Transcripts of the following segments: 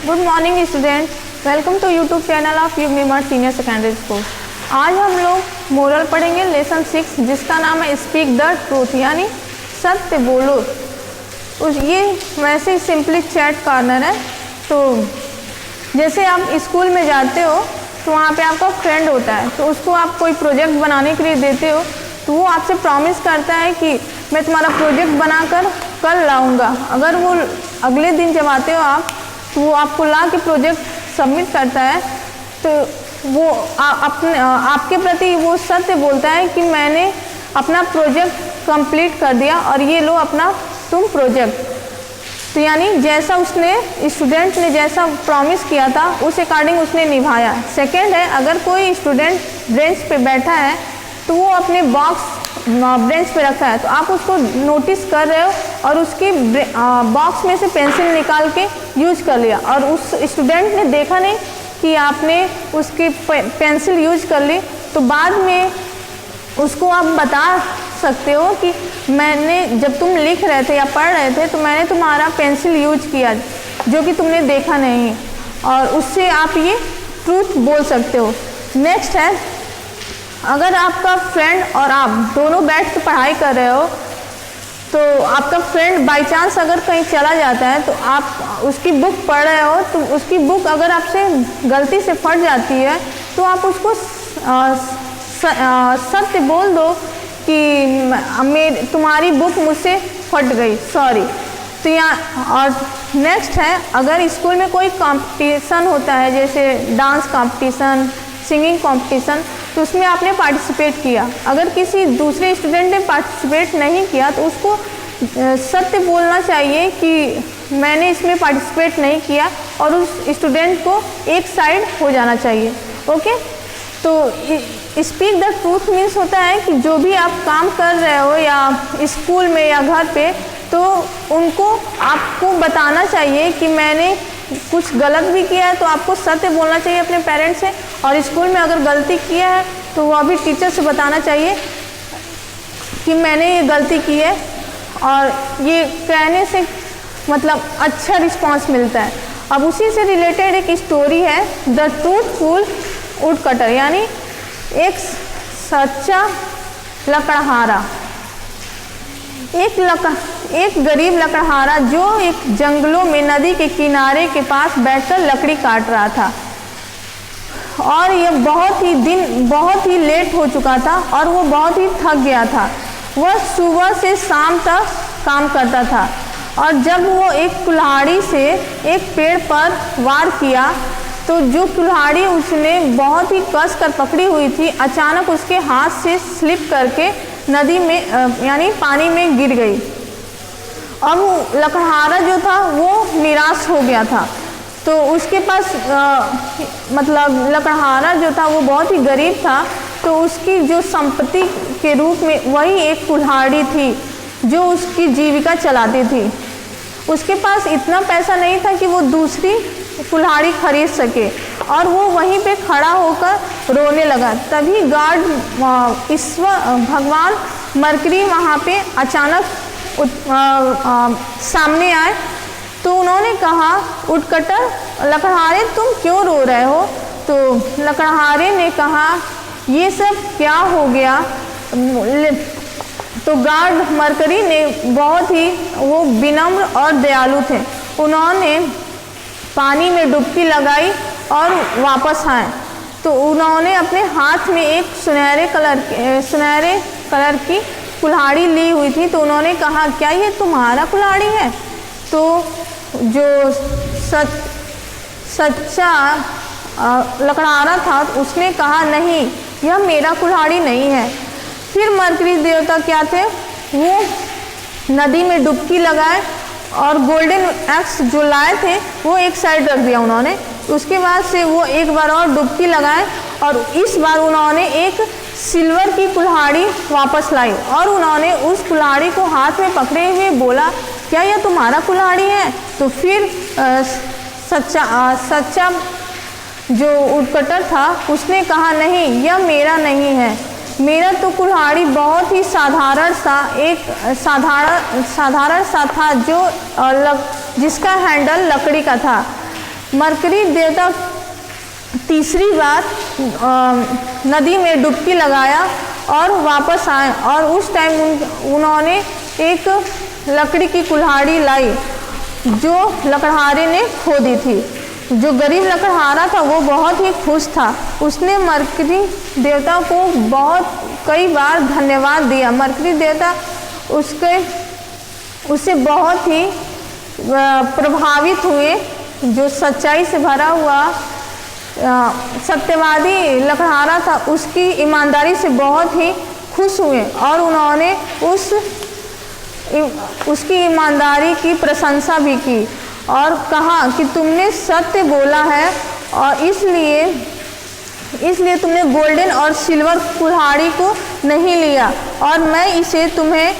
Good morning student, welcome to YouTube channel of Yugnima senior secondary school. आज हम लोग moral पढ़ेंगे लेसन 6 जिसका नाम है स्पीक द ट्रूथ यानी सत्य बोलो। ये वैसे सिंपली चैट कॉर्नर है। तो जैसे आप स्कूल में जाते हो तो वहाँ पे आपका फ्रेंड होता है, तो उसको आप कोई प्रोजेक्ट बनाने के लिए देते हो तो वो आपसे प्रॉमिस करता है कि मैं तुम्हारा प्रोजेक्ट बनाकर कल लाऊंगा। अगर वो अगले दिन जब आते हो आप तो वो आपको ला के प्रोजेक्ट सबमिट करता है, तो वो आपके प्रति वो सत्य बोलता है कि मैंने अपना प्रोजेक्ट कंप्लीट कर दिया और ये लो अपना तुम प्रोजेक्ट। तो यानी जैसा उसने स्टूडेंट ने जैसा प्रॉमिस किया था उस अकॉर्डिंग उसने निभाया। सेकंड है, अगर कोई स्टूडेंट बेंच पे बैठा है तो वो अपने बॉक्स बेंच पे रखा है, तो आप उसको नोटिस कर रहे हो और उसके बॉक्स में से पेंसिल निकाल के यूज कर लिया और उस स्टूडेंट ने देखा नहीं कि आपने उसकी पेंसिल यूज कर ली, तो बाद में उसको आप बता सकते हो कि मैंने जब तुम लिख रहे थे या पढ़ रहे थे तो मैंने तुम्हारा पेंसिल यूज किया जो कि तुमने देखा नहीं, और उससे आप ये ट्रूथ बोल सकते हो। नेक्स्ट है, अगर आपका फ्रेंड और आप दोनों बैठ के पढ़ाई कर रहे हो तो आपका फ्रेंड बाय चांस अगर कहीं चला जाता है तो आप उसकी बुक पढ़ रहे हो तो उसकी बुक अगर आपसे गलती से फट जाती है तो आप उसको सत्य बोल दो कि तुम्हारी बुक मुझसे फट गई, सॉरी। तो यहाँ और नेक्स्ट है, अगर स्कूल में कोई कंपटीशन होता है जैसे डांस कंपटीशन, सिंगिंग कंपटीशन, तो उसमें आपने पार्टिसिपेट किया, अगर किसी दूसरे स्टूडेंट ने पार्टिसिपेट नहीं किया तो उसको सत्य बोलना चाहिए कि मैंने इसमें पार्टिसिपेट नहीं किया और उस स्टूडेंट को एक साइड हो जाना चाहिए। ओके, तो स्पीक द ट्रूथ मीन्स होता है कि जो भी आप काम कर रहे हो या स्कूल में या घर पे, तो उनको आपको बताना चाहिए कि मैंने कुछ गलत भी किया है, तो आपको सत्य बोलना चाहिए अपने पेरेंट्स से, और स्कूल में अगर गलती किया है तो वह भी टीचर से बताना चाहिए कि मैंने ये गलती की है, और ये कहने से मतलब अच्छा रिस्पांस मिलता है। अब उसी से रिलेटेड एक स्टोरी है, द ट्रूथफुल वुड कटर यानी एक सच्चा लकड़हारा। एक गरीब लकड़हारा जो एक जंगलों में नदी के किनारे के पास बैठकर लकड़ी काट रहा था, और यह बहुत ही लेट हो चुका था और वो बहुत ही थक गया था। वह सुबह से शाम तक काम करता था और जब वो एक कुल्हाड़ी से एक पेड़ पर वार किया तो जो कुल्हाड़ी उसने बहुत ही कस कर पकड़ी हुई थी अचानक उसके हाथ से स्लिप करके नदी में यानी पानी में गिर गई। अब लकड़हारा जो था वो निराश हो गया था, तो उसके पास मतलब लकड़हारा जो था वो बहुत ही गरीब था, तो उसकी जो संपत्ति के रूप में वही एक कुल्हाड़ी थी जो उसकी जीविका चलाती थी। उसके पास इतना पैसा नहीं था कि वो दूसरी कुल्हाड़ी खरीद सके, और वो वहीं पे खड़ा होकर रोने लगा। तभी गार्ड भगवान मरकरी वहाँ पे अचानक सामने आए, तो उन्होंने कहा, वुडकटर लकड़हारे तुम क्यों रो रहे हो? तो लकड़हारे ने कहा, ये सब क्या हो गया? तो गार्ड मरकरी ने बहुत ही वो विनम्र और दयालु थे, उन्होंने पानी में डुबकी लगाई और वापस आए, तो उन्होंने अपने हाथ में एक सुनहरे कलर की कुल्हाड़ी ली हुई थी, तो उन्होंने कहा, क्या ये तुम्हारा कुल्हाड़ी है? तो जो सच्चा लकड़हारा था उसने कहा, नहीं, यह मेरा कुल्हाड़ी नहीं है। फिर मरकरी देवता क्या थे, वो नदी में डुबकी लगाए और गोल्डन एक्स जो लाए थे वो एक साइड रख दिया उन्होंने। उसके बाद से वो एक बार और डुबकी लगाए और इस बार उन्होंने एक सिल्वर की कुल्हाड़ी वापस लाई और उन्होंने उस कुल्हाड़ी को हाथ में पकड़े हुए बोला, क्या यह तुम्हारा कुल्हाड़ी है? तो फिर सच्चा जो वुडकटर था उसने कहा, नहीं, यह मेरा नहीं है, मेरा तो कुल्हाड़ी बहुत ही साधारण सा था जो जिसका हैंडल लकड़ी का था। मरकरी देवता तीसरी बार नदी में डुबकी लगाया और वापस आए, और उस टाइम उन्होंने एक लकड़ी की कुल्हाड़ी लाई जो लकड़हारे ने खो दी थी। जो गरीब लकड़हारा था वो बहुत ही खुश था। उसने मरकरी देवता को कई बार धन्यवाद दिया। मरकरी देवता उससे बहुत ही प्रभावित हुए। जो सच्चाई से भरा हुआ सत्यवादी लकड़हारा था उसकी ईमानदारी से बहुत ही खुश हुए और उन्होंने उसकी ईमानदारी की प्रशंसा भी की और कहा कि तुमने सत्य बोला है और इसलिए तुमने गोल्डन और सिल्वर कुल्हाड़ी को नहीं लिया, और मैं इसे तुम्हें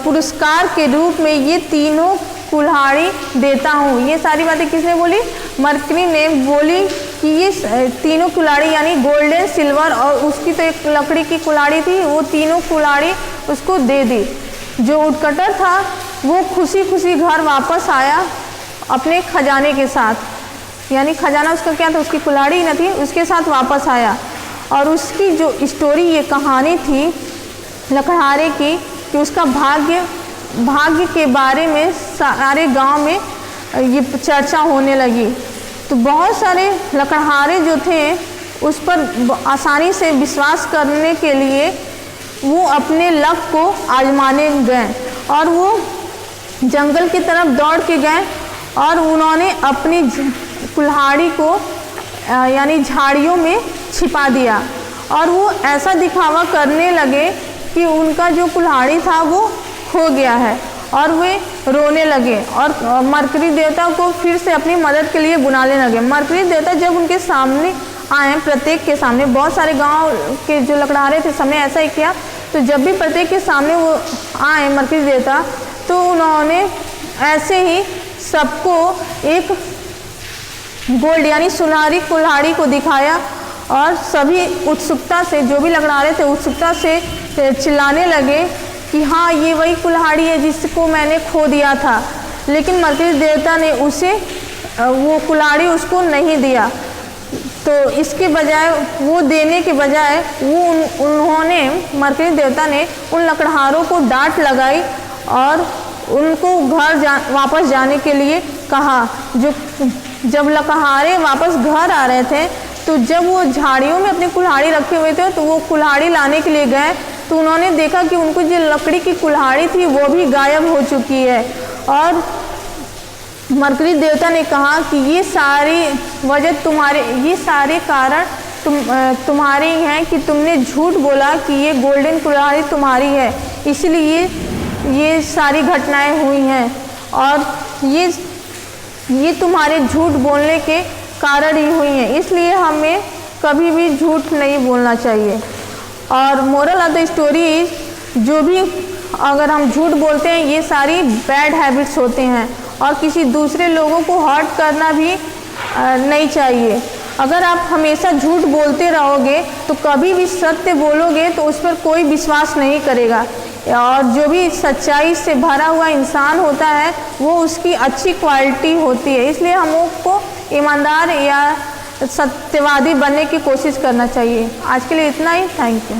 पुरस्कार के रूप में ये तीनों कुल्हाड़ी देता हूँ। ये सारी बातें किसने बोली? मरकरी ने बोली कि ये तीनों कुल्हाड़ी यानी गोल्डन, सिल्वर और उसकी तो एक लकड़ी की कुल्हाड़ी थी, वो तीनों कुल्हाड़ी उसको दे दी। जो उटकटर था वो खुशी खुशी घर वापस आया अपने खजाने के साथ, यानी खजाना उसका क्या था? उसकी कुल्हाड़ी न थी, उसके साथ वापस आया। और उसकी जो स्टोरी, ये कहानी थी लकड़हारे की कि उसका भाग्य के बारे में सारे गांव में ये चर्चा होने लगी। तो बहुत सारे लकड़हारे जो थे उस पर आसानी से विश्वास करने के लिए वो अपने लक को आजमाने गए और वो जंगल की तरफ दौड़ के गए और उन्होंने अपनी कुल्हाड़ी को यानी झाड़ियों में छिपा दिया और वो ऐसा दिखावा करने लगे कि उनका जो कुल्हाड़ी था वो खो गया है और वे रोने लगे और मरकरी देवता को फिर से अपनी मदद के लिए बुलाने लगे। मरकरी देवता जब उनके सामने आए, प्रत्येक के सामने, बहुत सारे गांव के जो लकड़हारे थे सबने ऐसा ही किया, तो जब भी प्रत्येक के सामने वो आए मरकरी देवता, तो उन्होंने ऐसे ही सबको एक गोल्ड यानी सुनहरी कुल्हाड़ी को दिखाया और सभी उत्सुकता से, जो भी लकड़हारे थे उत्सुकता से चिल्लाने लगे कि हाँ ये वही कुल्हाड़ी है जिसको मैंने खो दिया था। लेकिन मरकरी देवता ने वो कुल्हाड़ी उसको नहीं दिया। तो इसके बजाय, वो देने के बजाय उन्होंने मरकरी देवता ने उन लकड़हारों को डांट लगाई और उनको वापस जाने के लिए कहा। जब लकड़हारे वापस घर आ रहे थे तो जब वो झाड़ियों में अपनी कुल्हाड़ी रखे हुए थे तो वो कुल्हाड़ी लाने के लिए गए तो उन्होंने देखा कि उनको जो लकड़ी की कुल्हाड़ी थी वो भी गायब हो चुकी है। और मरकरी देवता ने कहा कि ये सारे कारण तुम्हारे ही हैं कि तुमने झूठ बोला कि ये गोल्डन कुल्हाड़ी तुम्हारी है, इसलिए ये सारी घटनाएं हुई हैं और ये तुम्हारे झूठ बोलने के कारण ही हुई हैं, इसलिए हमें कभी भी झूठ नहीं बोलना चाहिए। और मोरल ऑफ द स्टोरी, जो भी अगर हम झूठ बोलते हैं ये सारी बैड हैबिट्स होते हैं और किसी दूसरे लोगों को हर्ट करना भी नहीं चाहिए। अगर आप हमेशा झूठ बोलते रहोगे तो कभी भी सत्य बोलोगे तो उस पर कोई विश्वास नहीं करेगा और जो भी सच्चाई से भरा हुआ इंसान होता है वो उसकी अच्छी क्वालिटी होती है। इसलिए हम लोग को ईमानदार या सत्यवादी बनने की कोशिश करना चाहिए। आज के लिए इतना ही। Thank you.